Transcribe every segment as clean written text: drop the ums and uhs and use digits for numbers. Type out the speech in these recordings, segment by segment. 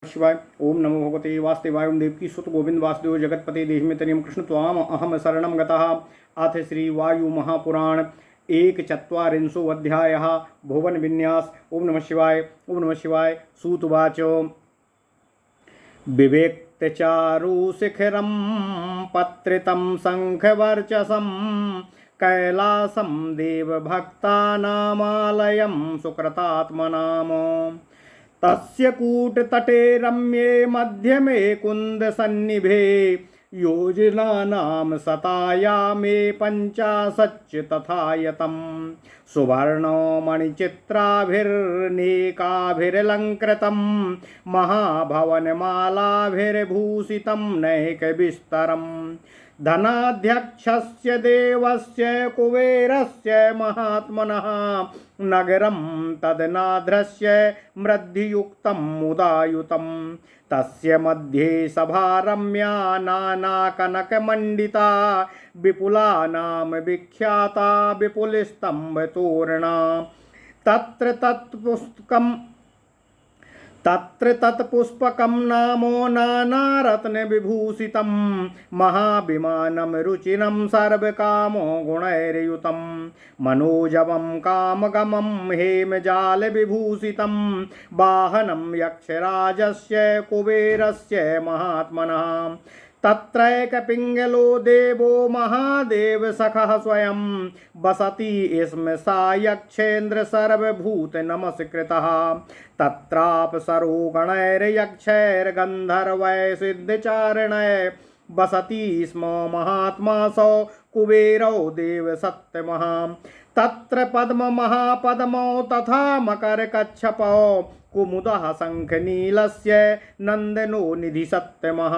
शिवाय। ओम नमो भगवते वासुदेवाय। ओम देवकी सुत गोविंद वासुदेव जगतपते देशमितरियं कृष्ण त्वाम अहम शरणं गतः। अथ श्री वायु महापुराण एकचत्वारिंशो अध्यायः भुवन विन्यास। ओम नमः शिवाय। ओम नमः शिवाय। सूतवाच विवेक्तचारु शिखरं पत्रितं शंखवर्चसं कैलासं देवभक्तानामालयं सुकृतात्मनाम तस्य कूटतटे रम्ये मध्यमे कुन्दसन्निभे योजनानां शतायामे पञ्चाशच्च तथायतं सुवर्णो मणिचित्राभिर्नेकाभिरलङ्कृतं महाभवनमालाभिर्भूषितं नैकविस्तरम् धनाध्यक्षस्य देवस्य कुबेरस्य महात्मनः नगरं तदनाध्रस्य मृद्धियुक्तं मुदायुतं तस्य मध्ये सभा रम्या नानाकनकमण्डिता विपुलानां विख्याता विपुलस्तम्भतोरणा तत्र तत्पुष्पकं नामो नानारत्नविभूषितं महाविमानं रुचिरं सर्वकामो गुणैर्युतं मनोजवं कामगमं हेमजालविभूषितं वाहनं यक्षराजस्य कुबेरस्य महात्मनः तत्रैकपिङ्गलो देवो महादेव सखः स्वयं वसति स्म सा यक्षेन्द्र सर्वभूत नमस्कृतः तत्राप्सरो गणैर्यक्षैर्गन्धर्वै सिद्धचारणै वसति स्म महात्मा सौ कुबेरो देव सत्यमः तत्र पद्म महापद्मौ तथा मकरकच्छपौ कुमुदः शङ्खनीलस्य नन्दनो निधि सत्यमः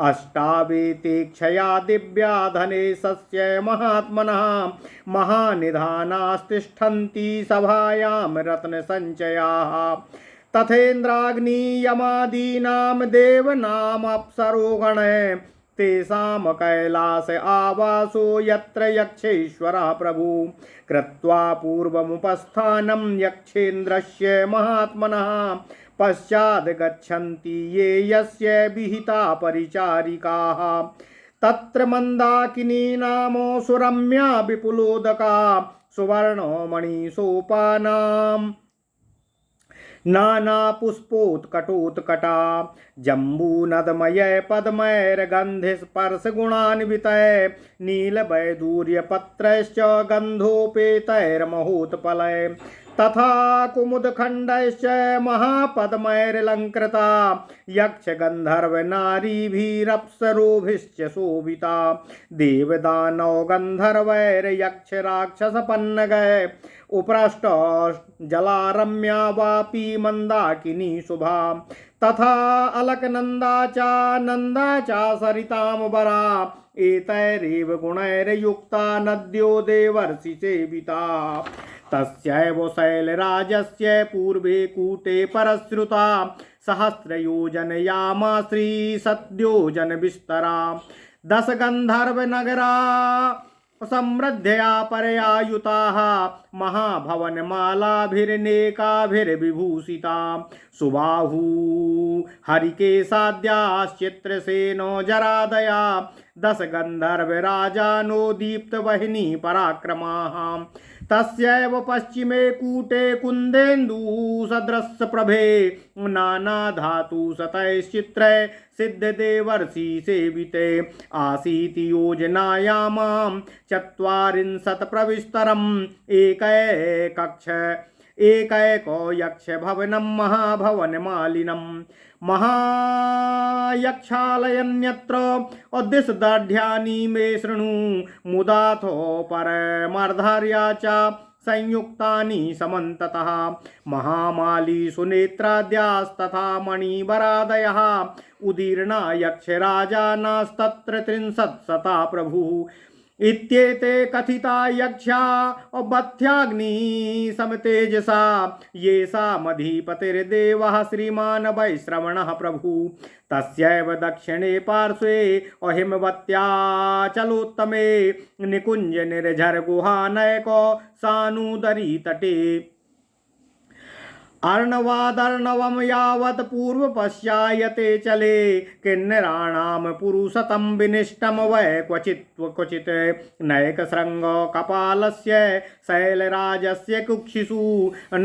अष्टावेतेक्षया दिव्या धनेशस्य महात्मनः महानिधानास्तिष्ठन्ति सभायां रत्नसञ्चयाः तथेन्द्राग्नियमादीनां देवनामप्सरोगणे तेषां कैलास आवासो यत्र यक्षेश्वरः प्रभु कृत्वा पूर्वमुपस्थानं यक्षेन्द्रस्य महात्मनः पश्चाद् गच्छन्ति ये यस्य विहिता परिचारिकाः तत्र मन्दाकिनी नामो सुरम्या विपुलोदका सुवर्णो मणिसोपानाम् नानापुष्पोत्कटोत्कटा जम्बूनदमय पद्मैर्गन्धिस्पर्शगुणान्वितै नीलवैदूर्यपत्रैश्च गन्धोपेतैर्महोत्पलै तथा कुमुदखण्डैश्च महापद्मैरलङ्कृता यक्षगन्धर्वनारीभिरप्सरोभिश्च शोभिता देवदानौ गन्धर्वैर्यक्षराक्षसपन्नगै उपराष्ट जलारम्या वापी मन्दाकिनी शुभा तथा अलकनन्दा च सरिताम्बरा एतैरेव गुणैर्युक्ता नद्यो देवर्षि सेविता तस्यैव शैलराजस्य पूर्वे कूटे परश्रुता सहस्रयोजनयामाश्री सद्योजनविस्तरा दश गन्धर्वनगरा समृद्धया परयायुताः महाभवनमालाभिर्नेकाभिर्विभूषिता सुबाहु हरिकेशाद्याश्चित्रसेनो जरादया दश गन्धर्वराजानो दीप्तवहिनी पराक्रमाः तस्यैव पश्चिमे कूटे कुन्देन्दु सदृशप्रभे नानाधातुशतैश्चित्रै सिद्धदेवर्षि सेविते आसीत् योजनायामां चत्वारिंशत् प्रविस्तरम् एकैको यक्षभवनं महाभवनमालिनं महायक्षालयन्यत्र उद्दिशदाढ्यानि मे शृणु मुदाथो परमर्धार्या च संयुक्तानि समन्ततः महामाली सुनेत्राद्यास्तथा मणिवरादयः उदीर्णा यक्षराजानास्तत्र 30 प्रभुः इत्येते कथिता यक्षा बध्याग्नि समतेजसा येषामधिपतिर्देवः श्रीमान् वैश्रवणः प्रभु तस्यैव दक्षिणे पार्श्वे अहिमवत्याचलोत्तमे निकुञ्ज निर्झर गुहानैको सानुदरी तटे अर्णवादर्णवं यावत् पूर्वपश्चायते चले किन्नराणां पुरुषतं विनिष्टं वै क्वचित् नैकशृङ्गो कपालस्य शैलराजस्य कुक्षिषु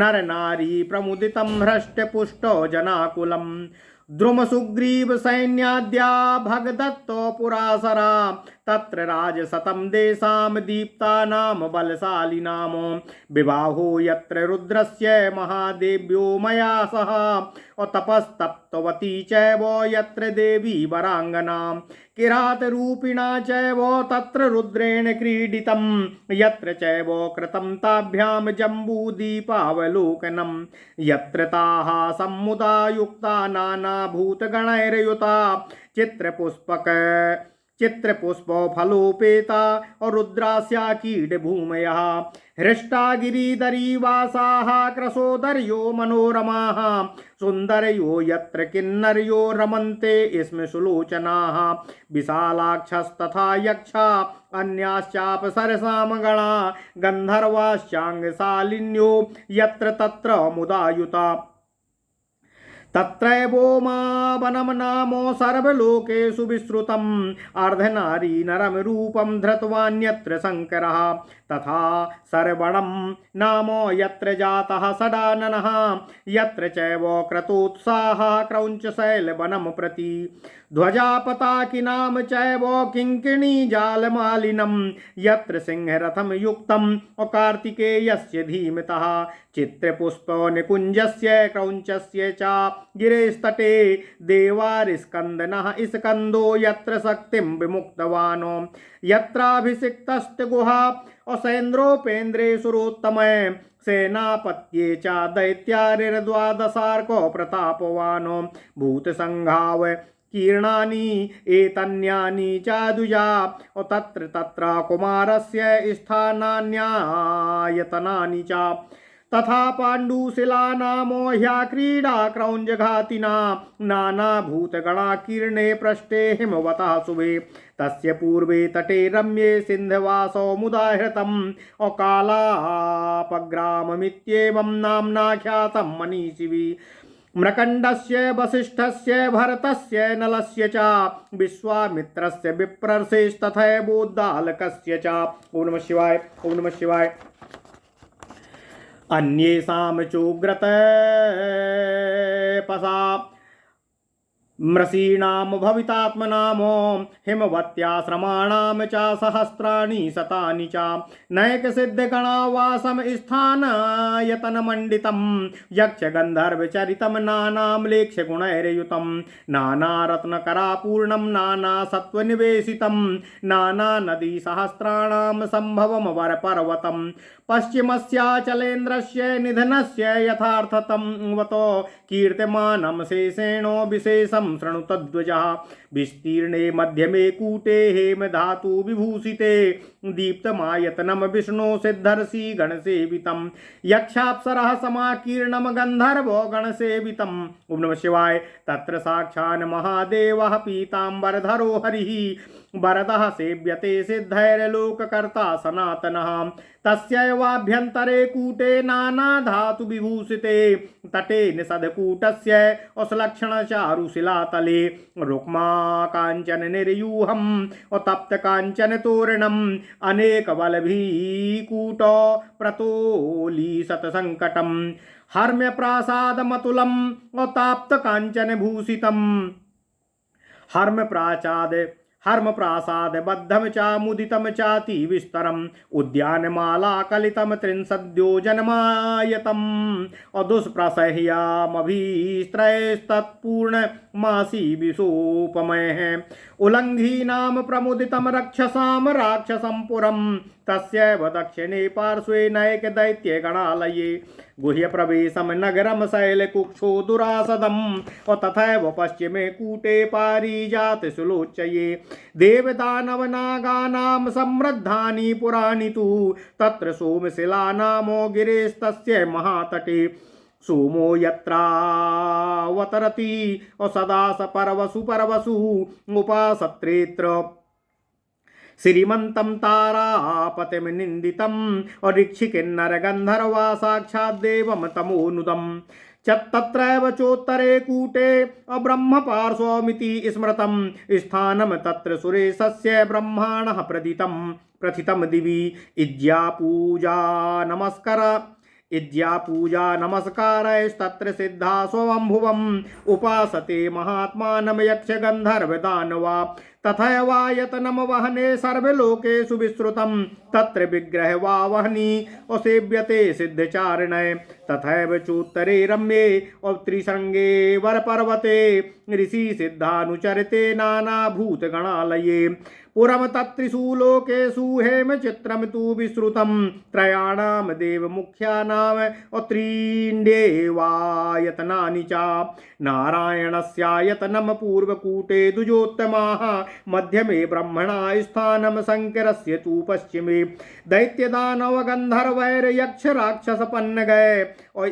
नरनारी प्रमुदितं हृष्टपुष्टो जनाकुलम् द्रुमसुग्रीव सैन्याद्या भगदत्तो पुरासरा तत्र राजशतं देशां दीप्तानां बलशालिनां विबाहो यत्र रुद्रस्य महादेव्यो मया सह तपस्तप्तवती चैव यत्र देवी वराङ्गना किरातरूपिणा चैव तत्र रुद्रेण क्रीडितं यत्र चैव कृतं ताभ्यां जम्बूदीपावलोकनं यत्र ताः सम्मुदायुक्ता नानाभूतगणैर्युता चित्रपुष्पफलोपेता और रुद्रास्या कीटभूमयः हृष्टा गिरिधरीवासाः क्रसोदर्यो मनोरमाः सुन्दर्यो यत्र किन्नर्यो रमन्ते स्म सुलोचनाः विशालाक्षस्तथा यक्षा अन्याश्चापसरसां गणा गन्धर्वाश्चाङ्गशालिन्यो यत्र तत्र मुदायुता तत्रैवोमावनं नामो सर्वलोकेषु विश्रुतम् अर्धनारी नरम रूपं धृतवान्यत्र शङ्करः तथा सर्वणं नामो यत्र जातः सदाननः यत्र चैव क्रतोत्साहः क्रौञ्चशैलवनं प्रति ध्वजापताकिनां चैव किङ्किणीजालमालिनं यत्र सिंहरथं युक्तं कार्तिकेयस्य धीमतः चित्रपुष्पनिकुञ्जस्य क्रौञ्चस्य च गिरेस्तटे देवारिस्कन्दनः स्कन्दो यत्र शक्तिं विमुक्तवान् यत्राभिषिक्तस्तगुहा असैन्द्रोपेन्द्रे सुरोत्तमः सेनापत्ये च दैत्यारिर्द्वादशार्को प्रतापवान् भूतसङ्घाव कीर्णानि एतन्यानि च द्विजा तत्र तत्र कुमारस्य स्थानान्यायतनानि च तथा पाण्डुशिला नामो ह्या क्रीडा क्रौञ्जघातिना नानाभूतगणाकीर्णे पृष्ठे हिमवतः शुभे तस्य पूर्वे तटे रम्ये सिन्धवासो मुदाहृतम् अकालापग्राममित्येवं नाम्ना ख्यातं मनीषिभिः मृकण्डस्य वसिष्ठस्य भरतस्य नलस्य च विश्वामित्रस्य विप्रर्षेस्तथैवोद्दालकस्य च ओम नमः शिवाय ओम नमः शिवाय अन्येषां चोग्रतपसा मृषीणां भवितात्मनामो हिमवत्याश्रमाणां च सहस्राणि शतानि च नैकसिद्धगणावासं स्थानायतनमण्डितं यक्षगन्धर्वचरितं नानाम्लेक्षगुणैर्युतं नानारत्नकरापूर्णं नानासत्त्वनिवेशितं नानानदीसहस्राणां सम्भवं वरपर्वतं पश्चिमस्याचलेन्द्रस्य निधनस्य यथार्थतं वतो कीर्त्यमानं शेषेणो विशेषं शृणुतध्वजः विस्तीर्णे मध्यमे कूटे हेमधातु विभूषिते दीप्तमायतनं विष्णु सिद्धर्षि गणसेवितं यक्षाप्सरः समाकीर्णं गन्धर्वो गणसेवितं ओम नमः शिवाय तत्र साक्षान् महादेवः पीताम्बरधरो हरिः वरदः सेव्यते सिद्धैर्लोककर्ता सनातनः तस्यैवाभ्यन्तरे कूटे नानाधातु विभूषिते तटे निषदकूटस्य असलक्षणचारुशिलातले रुक्मा काञ्चन निर्यूहं तप्त काञ्चन तोरणम् अनेकबलभिकूट प्रतोलीशतसङ्कटम् हर्म्यप्रासादमतुलं ताप्त काञ्चन भूषितं हर्मप्रासादबद्धं च मुदितं चाति विस्तरम् उद्यानमालाकलितं त्रिंशद्योजनमायतम् अदुष्प्रसह्यामभिस्त्रैस्तत्पूर्णमासी विशोपमयः उल्लङ्घीनां प्रमुदितं रक्षसां राक्षसं पुरं तस्यैव दक्षिणे पार्श्वे नैकदैत्यगणालये गुह्यप्रवेशं नगरं शैलकुक्षो दुरासदम् तथैव पश्चिमे कूटे पारिजातसुलोच्चये देवदानवनागानां समृद्धानि पुराणि तु तत्र सोमशिला नामो गिरेस्तस्य महातटे सोमो यत्रावतरति सदा स पर्वसु उपासत्रेत्र श्रीमन्तं तारापतिं निन्दितं ऋक्षिकिन्नर गन्धर्वा साक्षाद्देवं तमोनुदम् तत्रैव चोत्तरे कूटे ब्रह्म पार्श्वमिति स्मृतं स्थानं तत्र सुरेशस्य ब्रह्माणः प्रथितं दिवि इज्या पूजा नमस्कारैस्तत्र सिद्धा स्वयंभुवम् उपासते महात्मानं यक्ष गन्धर्व दानवा तथैवायतनं वहने सर्वलोकेषु विश्रुतं तत्र विग्रह वा वहनी सेव्यते सिद्धचारिणे तथैव चोत्तरे रम्ये त्रिशृङ्गे वरपर्वते ऋषि सिद्धानुचरिते नानाभूतगणालये पुरं तत्त्रिषु लोकेषु हेमचित्रं तु विश्रुतं त्रयाणां देवमुख्यानां त्रीण्येवायतनानि च नारायणस्यायतनं पूर्वकूटे द्विजोत्तमाः मध्यमे ब्रह्मणा स्थानं शङ्करस्य तु पश्चिमे दैत्यदानवगन्धर्वैर्यक्षराक्षसपन्नगै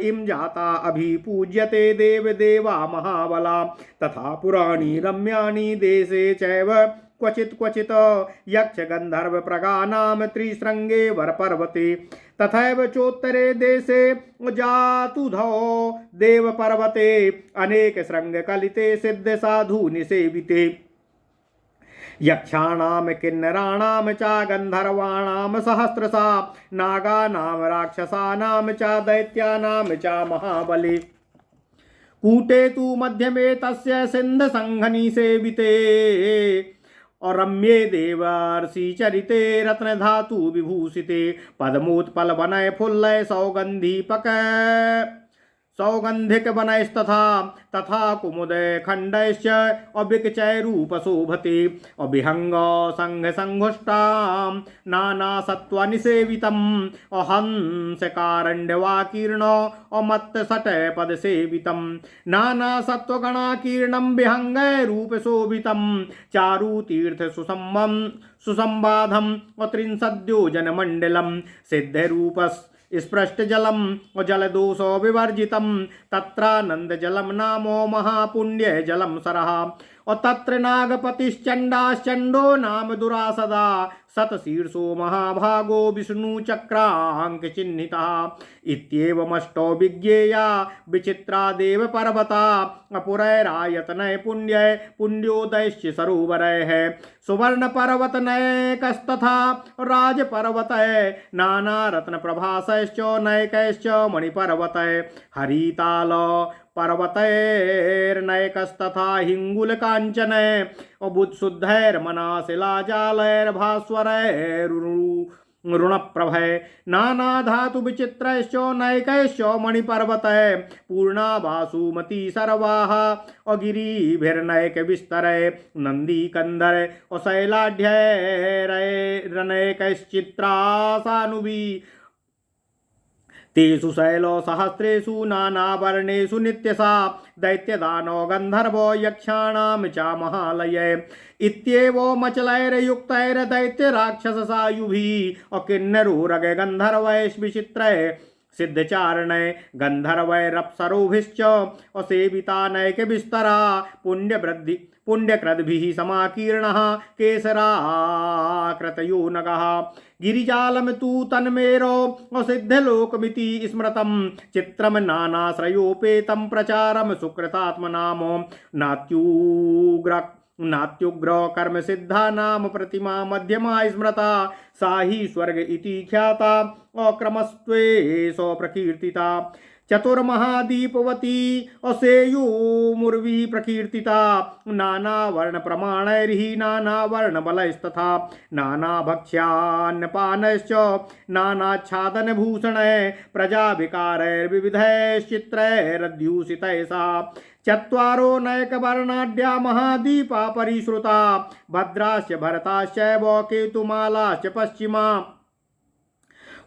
इं जाता अभिपूज्यते देवदेवा महाबला तथा पुराणी रम्याणि देशे चैव क्वचित् यक्ष गंधर्व प्रगानाम त्रिशृंगे वरपर्वते तथैव चोत्तरे देशे जातुधौ देवपर्वते अनेक शृंग कलिते सिद्ध साधु निसेविते यक्षाणां किन्नराणां च गन्धर्वाणां सहस्रशा नागानां राक्षसानां च दैत्यानां च महाबले कूटे तु मध्यमे तस्य सिन्धसंघनि सेविते और रम्ये देवर्षि चरिते रत्न धातु विभूषिते पद्मोत्पल वनय फुल्लय सौगंधिक वनस्तथा तथा कुमुद खंडश्च अबिकचय रूप शोभते अभिहंग संघ संघुष्टां नाना सत्व निसेवितम् अहंस कारण्यवाकीर्ण अमत्त सट पद सेवितम् नाना सत्वगणाकीर्णं विहंग रूप शोभितं चारु तीर्थ सुसंबाधम् त्रिंशद्योजन मंडलम् सिद्ध रूपस् स्पृष्ट जलम जलदोषो विवर्जितम तत्रानंद जलम नामो महापुण्य जलम सरः और तत्र नागपतिश्चंडाश्चंडो नाम दुरासदा शतशीर्षो महाभागो विष्णु चक्रांक चिन्हिता इत्येवमष्टो विज्ञेया विचित्रा देव पर्वता अपुरैरायतनय पुण्योदयश्च सरोवरैः सुवर्ण पर्वतनैकस्तथा राजपर्वतय नाना रत्न प्रभासश्च नैकश्च मणिपर्वतय हरिताल पर्वतैर्नैकस्तथा हिंगुल कांचन अबुत्सुद्धैर्मनाशिलाजालैर्भास्वरैरुणप्रभय नाना धातु विचित्रैश्च नैकैश्च मणिपर्वतै पूर्णा वासुमती सर्वाः अगिरिभिर्नैक विस्तरै नंदी कंदर शैलाढ्यैरनैकश्चित्रासानुभी तेषु शैलो सहस्रेषु नानावर्णेषु नित्यसा दैत्यदानो गन्धर्वो यक्षाणां च महालये इत्येवमचलैर्युक्तैर्दैत्यराक्षससायुभिः अकिन्नरो गन्धर्वैर्विचित्रै सिद्धचारणै गन्धर्वैरप्सरोभिश्च असेवितानैकविस्तरा पुण्यकृद्भिः समाकीर्णः केसराकृतयोनगः गिरिजालं तु तन्मेरो सिद्धलोकमिति स्मृतं चित्रं नानाश्रयोपेतं प्रचारं सुकृतात्मनामो नात्युग्र कर्म सिद्धा नाम प्रतिमा मध्यमा स्मृता सा ही स्वर्ग इति ख्याता अक्रमस्त्वे सो प्रकीर्तिता चतुर्महादीपवती असेयुमुर्वी प्रकीर्तिता नाना वर्ण प्रमाणैर्हि नाना वर्ण बलैस्तथा नाना भक्ष्यान्नपानश्च नानाच्छादन भूषणै प्रजाभिकारैर्विविधैश्चित्रैरद्यूषितैः चत्वारो नैकवर्णाढ्या महादीपा परिश्रुता भद्राश्च भरताश्चैव केतुमालाश्च पश्चिमा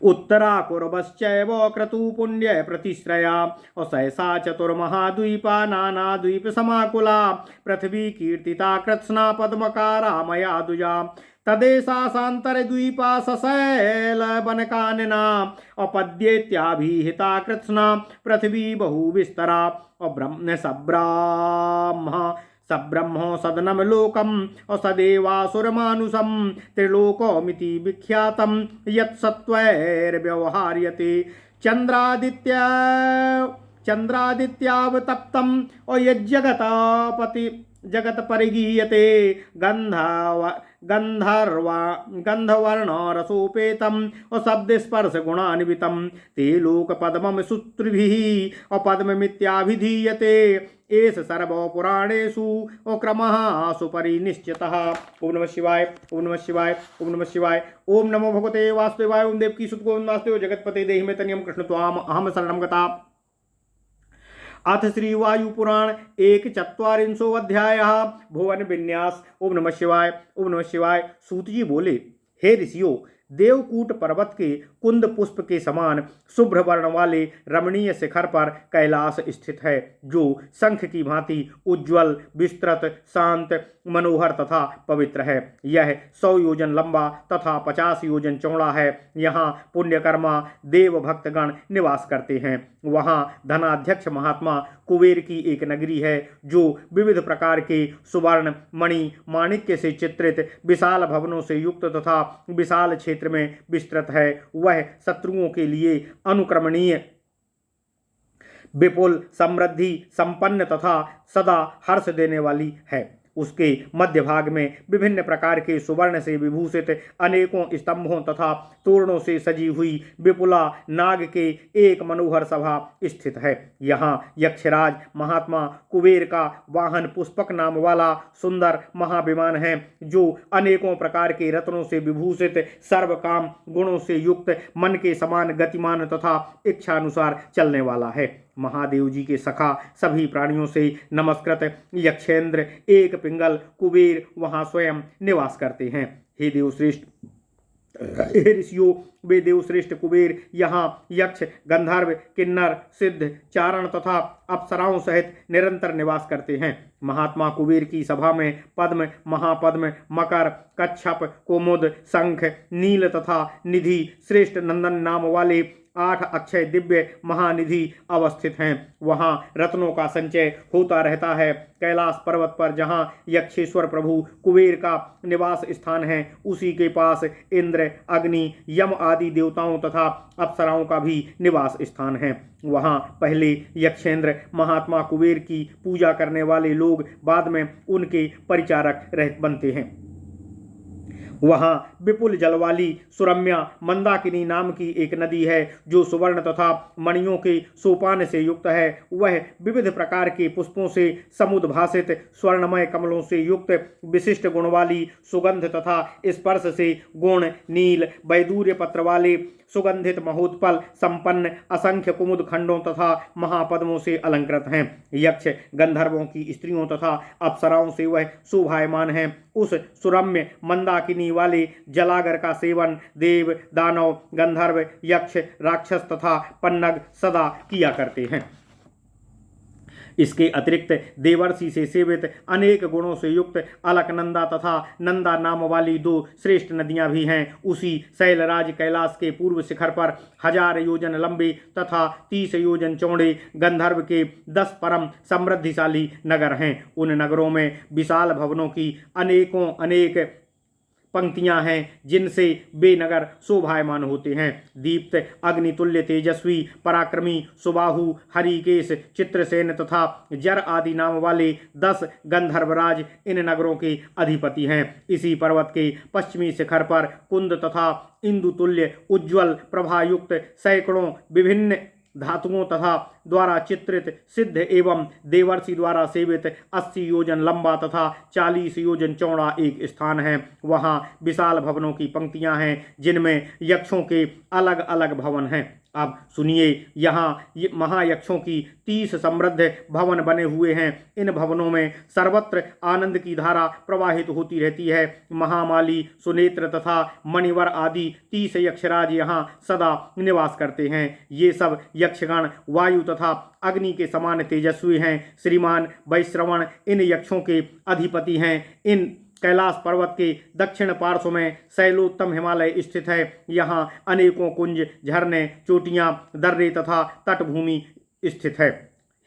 उत्तरा कुर्वश्चैव क्रतुपुण्य प्रतिश्रया असैसा चतुर्महाद्वीपा नानाद्वीप समाकुला पृथ्वी कीर्तिता कृत्स्ना पद्मकारा मया दुजा तदेशा सान्तरद्वीपा सशैल बनकानना अपद्येत्याभिहिता कृत्स्ना पृथ्वी बहुविस्तरा सब्रह्मो सदनम लोकम सदेवासुरमानुषम त्रिलोकमिति विख्यातं यत्सत्वैर्व्यवहार्यते चंद्रादित्य चंद्रादित्यावतप्तम और यज्जगतापति जगत परिगीयते गंधर्वर्ण रसोपेतम और शब्द स्पर्श गुणान्वितम ते लोक पद्मम सूत्रिभिः और पद्ममित्याभिधीयते एष सर्वो पुराणेषु और क्रमः सुपरि निश्चितः। ओम नमः शिवाय, ओम नमः शिवाय, ओम नमः शिवाय। ओम नमो भगवते वासुदेवाय। ओम देवकी सुत गोविंद वासुदेव जगतपते देहि मे तनियम कृष्ण त्वाम अहम शरणं गता। अथ श्री वायु पुराण 1/4 अध्यायः भुवन विन्यास। ओम नमः शिवाय, ओम नमः शिवाय। सूत जी बोले, हे ऋषियों, देवकूट पर्वत के कुंद पुष्प के समान शुभ्र वर्ण वाले रमणीय शिखर पर कैलाश स्थित है, जो शंख की भांति उज्ज्वल, विस्तृत, शांत, मनोहर तथा पवित्र है। यह 100 योजन लंबा तथा 50 योजन चौड़ा है। यहाँ पुण्यकर्मा देव भक्तगण निवास करते हैं। वहाँ धनाध्यक्ष महात्मा कुबेर की एक नगरी है, जो विविध प्रकार के सुवर्ण, मणि, माणिक्य से चित्रित विशाल भवनों से युक्त तथा विशाल क्षेत्र में विस्तृत है। वह शत्रुओं के लिए अनुक्रमणीय, विपुल, समृद्धि संपन्न तथा सदा हर्ष देने वाली है। उसके मध्य भाग में विभिन्न प्रकार के सुवर्ण से विभूषित अनेकों स्तंभों तथा तोरणों से सजी हुई विपुला नाग के एक मनोहर सभा स्थित है। यहाँ यक्षराज महात्मा कुबेर का वाहन पुष्पक नाम वाला सुंदर महाविमान है, जो अनेकों प्रकार के रत्नों से विभूषित, सर्वकाम गुणों से युक्त, मन के समान गतिमान तथा इच्छानुसार चलने वाला है। महादेव जी के सखा सभी प्राणियों से नमस्कृत यक्षेंद्र एक पिंगल कुबेर वहां स्वयं निवास करते हैं। हे देवश्रेष्ठ, हे ऋषियों, वे देवश्रेष्ठ कुबेर यहाँ यक्ष, गंधर्व, किन्नर, सिद्ध, चारण तथा अप्सराओं सहित निरंतर निवास करते हैं। महात्मा कुबेर की सभा में पद्म, महापद्म, मकर, कच्छप, कुमुद, शंख, नील तथा निधि श्रेष्ठ नंदन नाम वाले 8 अक्षय दिव्य महानिधि अवस्थित हैं। वहाँ रत्नों का संचय होता रहता है। कैलाश पर्वत पर जहाँ यक्षेश्वर प्रभु कुबेर का निवास स्थान है, उसी के पास इंद्र, अग्नि, यम आदि देवताओं तथा अप्सराओं का भी निवास स्थान है। वहाँ पहले यक्षेंद्र महात्मा कुबेर की पूजा करने वाले लोग बाद में उनके परिचारक बनते हैं। वहाँ विपुल जल वाली सुरम्या मंदाकिनी नाम की एक नदी है, जो सुवर्ण तथा मणियों के सोपान से युक्त है। वह विविध प्रकार के पुष्पों से समुद्भासित स्वर्णमय कमलों से युक्त, विशिष्ट गुण वाली, सुगंध तथा स्पर्श से गुण, नील, वैदूर्य पत्र वाले, सुगंधित महोत्पल संपन्न असंख्य कुमुद खंडों तथा महापद्मों से अलंकृत हैं। यक्ष गंधर्वों की स्त्रियों तथा अप्सराओं से वह शोभायमान है। उस सुरम्य मंदाकिनी वाले जलागर का सेवन देव, दानव, गंधर्व, यक्ष, राक्षस तथा पन्नग सदा किया करते हैं। इसके अतिरिक्त देवर्षि से सेवित अनेक गुणों से युक्त अलकनंदा तथा नंदा नाम वाली 2 श्रेष्ठ नदियां भी हैं। उसी शैलराज कैलाश के पूर्व शिखर पर 1000 योजन लंबे तथा 30 योजन चौड़े गंधर्व के 10 परम समृद्धिशाली नगर हैं। उन नगरों में विशाल भवनों की अनेक पंक्तियां हैं, जिनसे वे नगर शोभायमान होते हैं। दीप्त, अग्नितुल्य तेजस्वी, पराक्रमी, सुबाहु, हरिकेश, चित्रसेन तथा जर आदि नाम वाले 10 गंधर्वराज इन नगरों के अधिपति हैं। इसी पर्वत के पश्चिमी शिखर पर कुंद तथा इंदुतुल्य उज्ज्वल प्रभायुक्त सैकड़ों विभिन्न धातुओं तथा द्वारा चित्रित सिद्ध एवं देवर्षि द्वारा सेवित 80 योजन लंबा तथा 40 योजन चौड़ा एक स्थान है। वहाँ विशाल भवनों की पंक्तियां हैं, जिनमें यक्षों के अलग अलग भवन हैं। अब सुनिए, यहाँ महायक्षों की 30 समृद्ध भवन बने हुए हैं। इन भवनों में सर्वत्र आनंद की धारा प्रवाहित होती रहती है। महामाली, सुनेत्र तथा मणिवर आदि 30 यक्षराज यहाँ सदा निवास करते हैं। ये सब यक्षगण वायु तथा अग्नि के समान तेजस्वी हैं। श्रीमान वैश्रवण इन यक्षों के अधिपति हैं। इन कैलाश पर्वत के दक्षिण पार्श्व में शैलोत्तम हिमालय स्थित है। यहाँ अनेकों कुंज, झरने, चोटियाँ, दर्रे तथा तटभूमि स्थित है।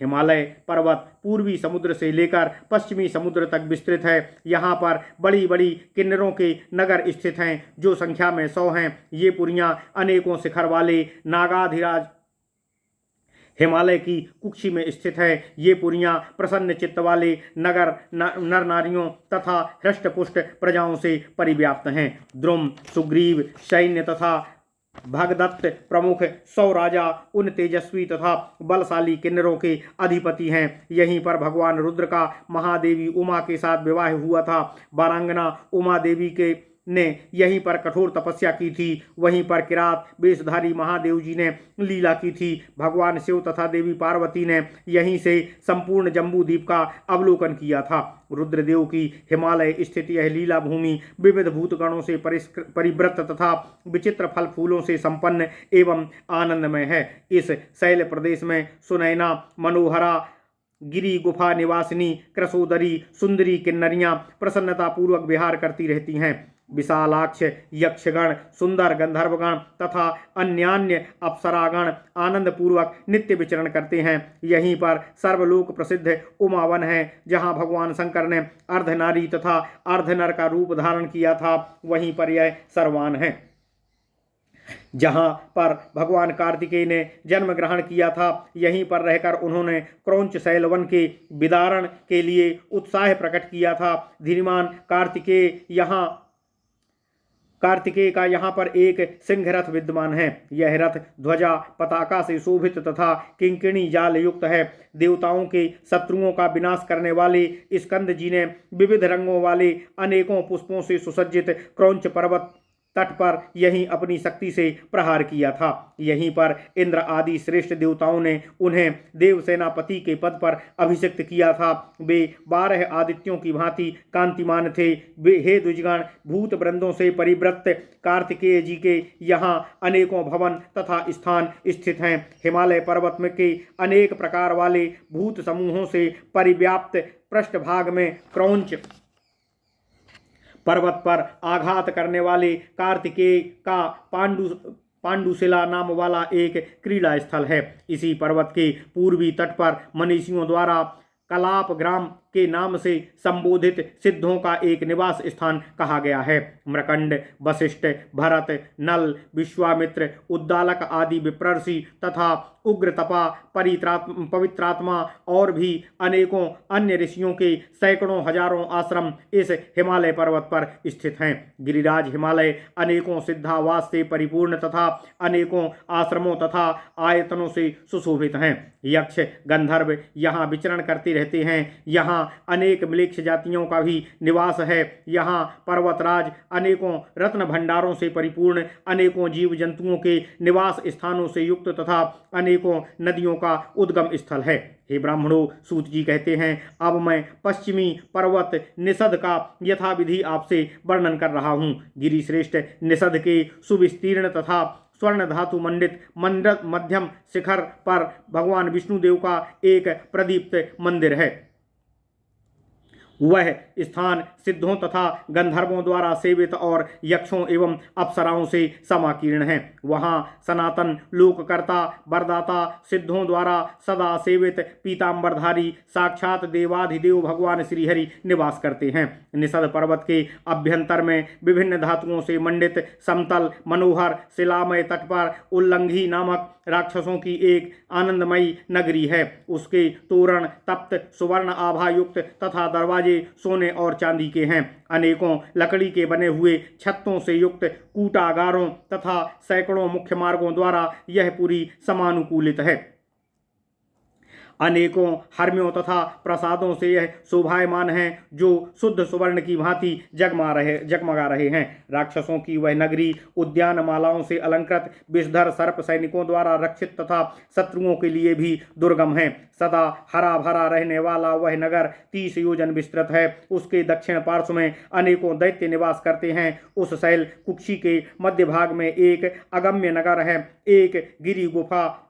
हिमालय पर्वत पूर्वी समुद्र से लेकर पश्चिमी समुद्र तक विस्तृत है। यहाँ पर बड़ी बड़ी किन्नरों के नगर स्थित हैं, जो संख्या में 100 हैं। ये पुरियाँ अनेकों शिखर वाले नागाधिराज हिमालय की कुक्षी में स्थित है। ये पुरियां प्रसन्न चित्त वाले नगर नर नारियों तथा हृष्टपुष्ट प्रजाओं से परिव्याप्त हैं। द्रुम, सुग्रीव सैन्य तथा भगदत्त प्रमुख 100 राजा उन तेजस्वी तथा बलशाली किन्नरों के अधिपति हैं। यहीं पर भगवान रुद्र का महादेवी उमा के साथ विवाह हुआ था। वारांगना उमा देवी के ने यहीं पर कठोर तपस्या की थी। वहीं पर किरात वेशधारी महादेव जी ने लीला की थी। भगवान शिव तथा देवी पार्वती ने यहीं से संपूर्ण जम्बू द्वीप का अवलोकन किया था। रुद्रदेव की हिमालय स्थित यह लीला भूमि विविध भूतगणों से परिवृत तथा विचित्र फल फूलों से संपन्न एवं आनंदमय है। इस शैल प्रदेश में सुनैना, मनोहरा, गिरी गुफा निवासिनी, कृशोदरी, सुंदरी किन्नरियां प्रसन्नतापूर्वक विहार करती रहती हैं। विशालाक्ष यक्षगण, सुंदर गंधर्वगण तथा अन्यान्य अप्सरागण आनंद पूर्वक नित्य विचरण करते हैं। यहीं पर सर्वलोक प्रसिद्ध उमावन है, जहां भगवान शंकर ने अर्धनारी तथा अर्धनर का रूप धारण किया था। वहीं पर यह सर्वान है, जहां पर भगवान कार्तिकेय ने जन्म ग्रहण किया था। यहीं पर रहकर उन्होंने क्रौंच शैलवन के विदारण के लिए उत्साह प्रकट किया था। धीमान कार्तिकेय का यहाँ पर एक सिंह रथ विद्यमान है। यह रथ ध्वजा पताका से शोभित तथा किंकिणी जाल युक्त है। देवताओं के शत्रुओं का विनाश करने वाले स्कंद जी ने विविध रंगों वाले अनेकों पुष्पों से सुसज्जित क्रौंच पर्वत तट पर यहीं अपनी शक्ति से प्रहार किया था। यहीं पर इंद्र आदि श्रेष्ठ देवताओं ने उन्हें देवसेनापति के पद पर अभिषिक्त किया था। वे 12 आदित्यों की भांति कांतिमान थे। वे हे द्विजगण, भूत वृंदों से परिवृत कार्तिकेय जी के यहाँ अनेकों भवन तथा स्थान स्थित हैं। हिमालय पर्वत में के अनेक प्रकार वाले भूत समूहों से परिव्याप्त पृष्ठभाग में क्रौंच पर्वत पर आघात करने वाले कार्तिकेय का पांडुशिला नाम वाला एक क्रीड़ा स्थल है। इसी पर्वत के पूर्वी तट पर मनीषियों द्वारा कलाप ग्राम के नाम से संबोधित सिद्धों का एक निवास स्थान कहा गया है। मृकंड, वशिष्ठ, भरत, नल, विश्वामित्र, उद्दालक आदि विप्रर्षि तथा उग्रतपा, पवित्रात्मा और भी अनेकों अन्य ऋषियों के सैकड़ों हजारों आश्रम इस हिमालय पर्वत पर स्थित हैं। गिरिराज हिमालय अनेकों सिद्धावास से परिपूर्ण तथा अनेकों आश्रमों तथा आयतनों से सुशोभित हैं। यक्ष गंधर्व यहाँ विचरण करते रहते हैं। यहाँ अनेक म्लेच्छ जातियों का भी निवास है। यहाँ पर्वतराज अनेकों रत्न भंडारों से परिपूर्ण, अनेकों जीव जंतुओं के निवास स्थानों से युक्त तथा अनेकों नदियों का उद्गम स्थल है। हे ब्राह्मणों, सूत जी कहते हैं, अब मैं पश्चिमी पर्वत निषद का यथाविधि आपसे वर्णन कर रहा हूँ। गिरिश्रेष्ठ निषद के सुविस्तीर्ण तथा स्वर्ण धातु मंडित मध्यम शिखर पर भगवान विष्णुदेव का एक प्रदीप्त मंदिर है। वह स्थान सिद्धों तथा गंधर्वों द्वारा सेवित और यक्षों एवं अप्सराओं से समाकीर्ण है। वहाँ सनातन लोककर्ता वरदाता सिद्धों द्वारा सदा सेवित पीताम्बरधारी साक्षात देवाधिदेव भगवान श्रीहरि निवास करते हैं। निषद पर्वत के अभ्यंतर में विभिन्न धातुओं से मंडित समतल मनोहर शिलामय तट पर उल्लंघी नामक राक्षसों की एक आनंदमयी नगरी है। उसके तोरण तप्त सुवर्ण आभा युक्त तथा दरवाजे सोने और चांदी के हैं। अनेकों लकड़ी के बने हुए छत्तों से युक्त कूटागारों तथा सैकड़ों मुख्य मार्गों द्वारा यह पुरी समानुकूलित है। अनेकों हर्म्यों तथा प्रसादों से यह शोभायमान है, जो शुद्ध सुवर्ण की भांति जगमगा रहे हैं। राक्षसों की वह नगरी उद्यान मालाओं से अलंकृत विषधर सर्प सैनिकों द्वारा रक्षित तथा शत्रुओं के लिए भी दुर्गम है। सदा हरा भरा रहने वाला वह नगर 30 योजन विस्तृत है। उसके दक्षिण पार्श्व में अनेकों दैत्य निवास करते हैं। उस शैल कुक्षी के मध्य भाग में एक अगम्य नगर है। एक गिरी गुफा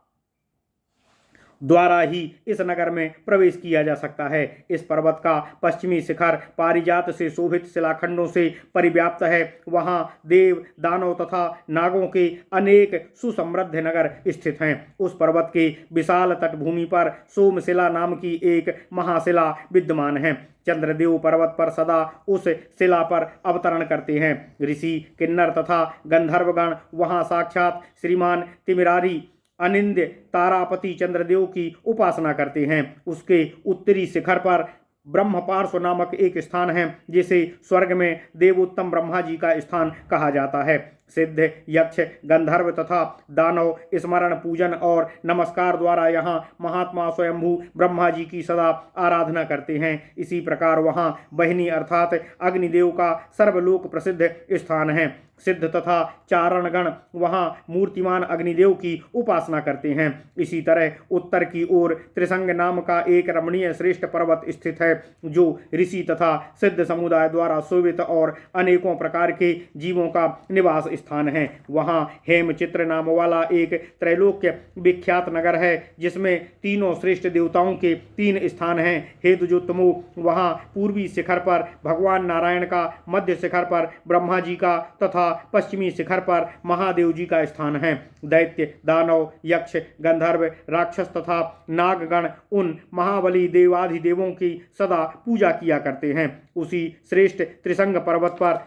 द्वारा ही इस नगर में प्रवेश किया जा सकता है। इस पर्वत का पश्चिमी शिखर पारिजात से शोभित शिलाखंडों से परिव्याप्त है। वहाँ देव, दानव तथा नागों के अनेक सुसमृद्ध नगर स्थित हैं। उस पर्वत के विशाल तटभूमि पर सोमशिला नाम की एक महाशिला विद्यमान है। चंद्रदेव पर्वत पर सदा उस शिला पर अवतरण करते हैं। ऋषि, किन्नर तथा गंधर्वगण वहाँ साक्षात श्रीमान तिमिरारी अनिंद्य तारापति चंद्रदेव की उपासना करते हैं। उसके उत्तरी शिखर पर ब्रह्म पार्श्व नामक एक स्थान है, जिसे स्वर्ग में देवोत्तम ब्रह्मा जी का स्थान कहा जाता है। सिद्ध, यक्ष, गंधर्व तथा दानव स्मरण, पूजन और नमस्कार द्वारा यहाँ महात्मा स्वयंभू ब्रह्मा जी की सदा आराधना करते हैं। इसी प्रकार वहाँ बहिनी अर्थात अग्निदेव का सर्वलोक प्रसिद्ध स्थान है। सिद्ध तथा चारणगण वहाँ मूर्तिमान अग्निदेव की उपासना करते हैं। इसी तरह उत्तर की ओर त्रिसंग नाम का एक रमणीय श्रेष्ठ पर्वत स्थित है, जो ऋषि तथा सिद्ध समुदाय द्वारा शोभित और अनेकों प्रकार के जीवों का निवास स्थान है। वहाँ हेमचित्र नाम वाला एक त्रैलोक्य विख्यात नगर है, जिसमें तीनों श्रेष्ठ देवताओं के 3 स्थान हैं। हे दुजोत्तमो, वहाँ पूर्वी शिखर पर भगवान नारायण का, मध्य शिखर पर ब्रह्मा जी का तथा पश्चिमी शिखर पर महादेव जी का स्थान है। दैत्य, दानव, यक्ष, गंधर्व, राक्षस तथा नागगण उन महाबली देवाधिदेवों की सदा पूजा किया करते हैं। उसी श्रेष्ठ त्रिसंग पर्वत पर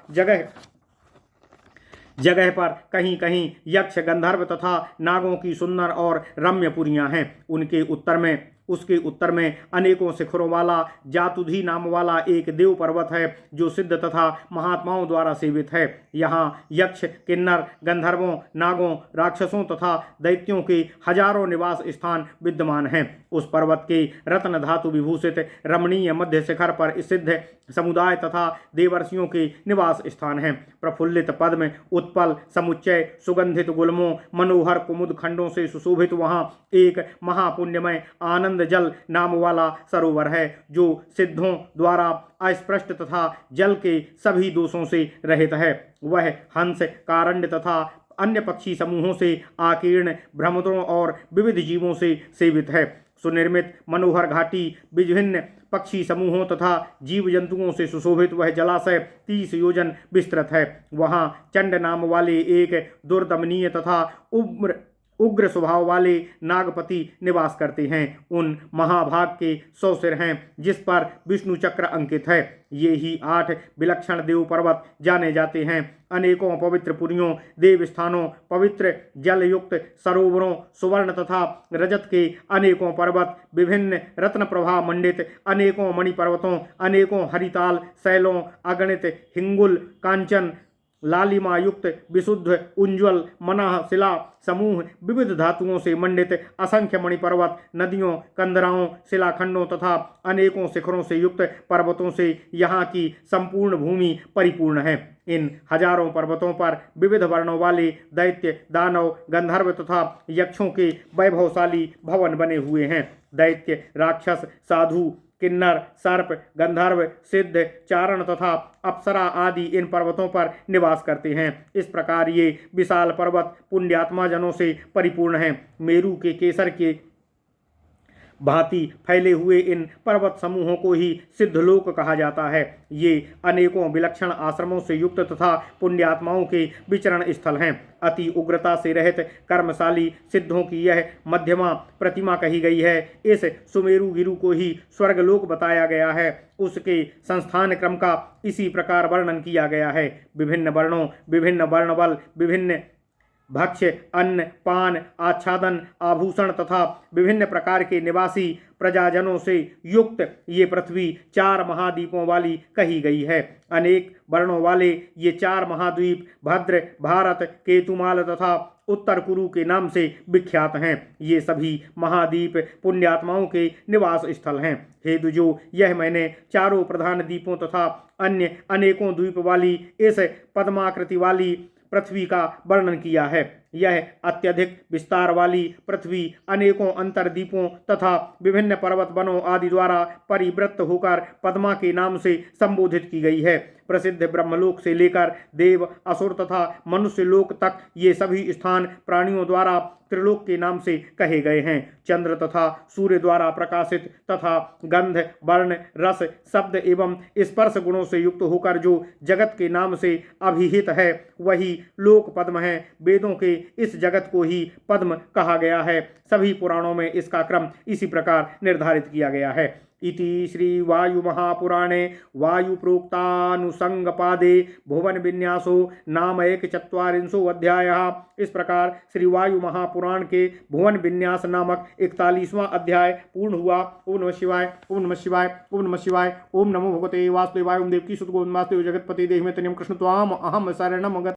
जगह पर कहीं कहीं यक्ष, गंधर्व तथा नागों की सुंदर और रम्य पुरियां हैं। उसके उत्तर में अनेकों शिखरों वाला जातुधी नाम वाला एक देव पर्वत है, जो सिद्ध तथा महात्माओं द्वारा सेवित है। यहाँ यक्ष, किन्नर, गंधर्वों, नागों, राक्षसों तथा दैत्यों के हजारों निवास स्थान विद्यमान हैं। उस पर्वत के रत्न धातु विभूषित रमणीय मध्य शिखर पर सिद्ध समुदाय तथा देवर्षियों के निवास स्थान हैं। प्रफुल्लित पद्म, उत्पल समुच्चय, सुगंधित गुल्मों, मनोहर कुमुद खंडों से सुशोभित वहाँ एक महापुण्यमय आनंद जल नाम वाला सरोवर है, जो सिद्धों द्वारा अस्पृष्ट तथा जल के सभी दोषों से रहित है। वह हंस, कारंड तथा अन्य पक्षी समूहों से आकीर्ण, भ्रमरों और विविध जीवों से सेवित है। सुनिर्मित मनोहर घाटी, विभिन्न पक्षी समूहों तथा जीव जंतुओं से सुशोभित वह जलाशय 30 योजन विस्तृत है। वहाँ चंड नाम वाले एक दुर्दमनीय तथा उग्र स्वभाव वाले नागपति निवास करते हैं। उन महाभाग के 100 सिर हैं, जिस पर विष्णु चक्र अंकित है। ये ही 8 विलक्षण देव पर्वत जाने जाते हैं। अनेकों पवित्र पुरियों, देव स्थानों, पवित्र जल युक्त सरोवरों, सुवर्ण तथा रजत के अनेकों पर्वत, विभिन्न रत्न प्रभा मंडित अनेकों मणि पर्वतों, अनेकों हरिताल शैलों, अगणित हिंगुल, कांचन लालिमा युक्त विशुद्ध उज्ज्वल मनाह शिला समूह, विविध धातुओं से मंडित असंख्य मणि पर्वत, नदियों, कंदराओं, शिलाखंडों तथा अनेकों शिखरों से युक्त पर्वतों से यहाँ की संपूर्ण भूमि परिपूर्ण है। इन हजारों पर्वतों पर विविध वर्णों वाले दैत्य, दानव, गंधर्व तथा यक्षों के वैभवशाली भवन बने हुए हैं। दैत्य, राक्षस, साधु, किन्नर, सर्प, गंधर्व, सिद्ध, चारण तथा अप्सरा आदि इन पर्वतों पर निवास करते हैं। इस प्रकार ये विशाल पर्वत पुण्यात्मा जनों से परिपूर्ण हैं। मेरू के केसर के भांति फैले हुए इन पर्वत समूहों को ही सिद्धलोक कहा जाता है। ये अनेकों विलक्षण आश्रमों से युक्त तथा पुण्यात्माओं के विचरण स्थल हैं। अति उग्रता से रहित कर्मशाली सिद्धों की यह मध्यमा प्रतिमा कही गई है। इस सुमेरु गिरु को ही स्वर्गलोक बताया गया है। उसके संस्थान क्रम का इसी प्रकार वर्णन किया गया है। विभिन्न वर्णों, विभिन्न वर्णबल, विभिन्न भक्ष्य, अन्न, पान, आच्छादन, आभूषण तथा विभिन्न प्रकार के निवासी प्रजाजनों से युक्त ये पृथ्वी 4 महाद्वीपों वाली कही गई है। अनेक वर्णों वाले ये 4 महाद्वीप भद्र, भारत, केतुमाल तथा उत्तर कुरु के नाम से विख्यात हैं। ये सभी महाद्वीप पुण्यात्माओं के निवास स्थल हैं। हे दुजो, यह मैंने चारों प्रधान द्वीपों तथा अन्य अनेकों द्वीप वाली इस पद्माकृति वाली पृथ्वी का वर्णन किया है। यह अत्यधिक विस्तार वाली पृथ्वी अनेकों अंतर्द्वीपों तथा विभिन्न पर्वत वनों आदि द्वारा परिवृत्त होकर पद्मा के नाम से संबोधित की गई है। प्रसिद्ध ब्रह्मलोक से लेकर देव, असुर तथा मनुष्य लोक तक ये सभी स्थान प्राणियों द्वारा त्रिलोक के नाम से कहे गए हैं। चंद्र तथा सूर्य द्वारा प्रकाशित तथा गंध, वर्ण, रस, शब्द एवं स्पर्श गुणों से युक्त होकर जो जगत के नाम से अभिहित है, वही लोक पद्म है। वेदों के इस जगत को ही पद्म कहा गया है। सभी पुराणों में इसका क्रम इसी प्रकार निर्धारित किया गया है। इति श्री वायु महापुराणे वायु प्रोक्तानुसंगपादे भुवन विन्यासो नाम 1/4 अध्यायः। इस प्रकार श्री वायु महापुराण के भुवन विन्यास नामक 41वां अध्याय पूर्ण हुआ। ओम नमः शिवाय, ओम नमः शिवाय, ओम नमः शिवाय। ओम नमो भगवते वासुदेवाय। ओम देवकी सुत गोविंद वासुदेव जगतपति देहि में तनियम कृष्ण त्वाम अहम शरणम गत।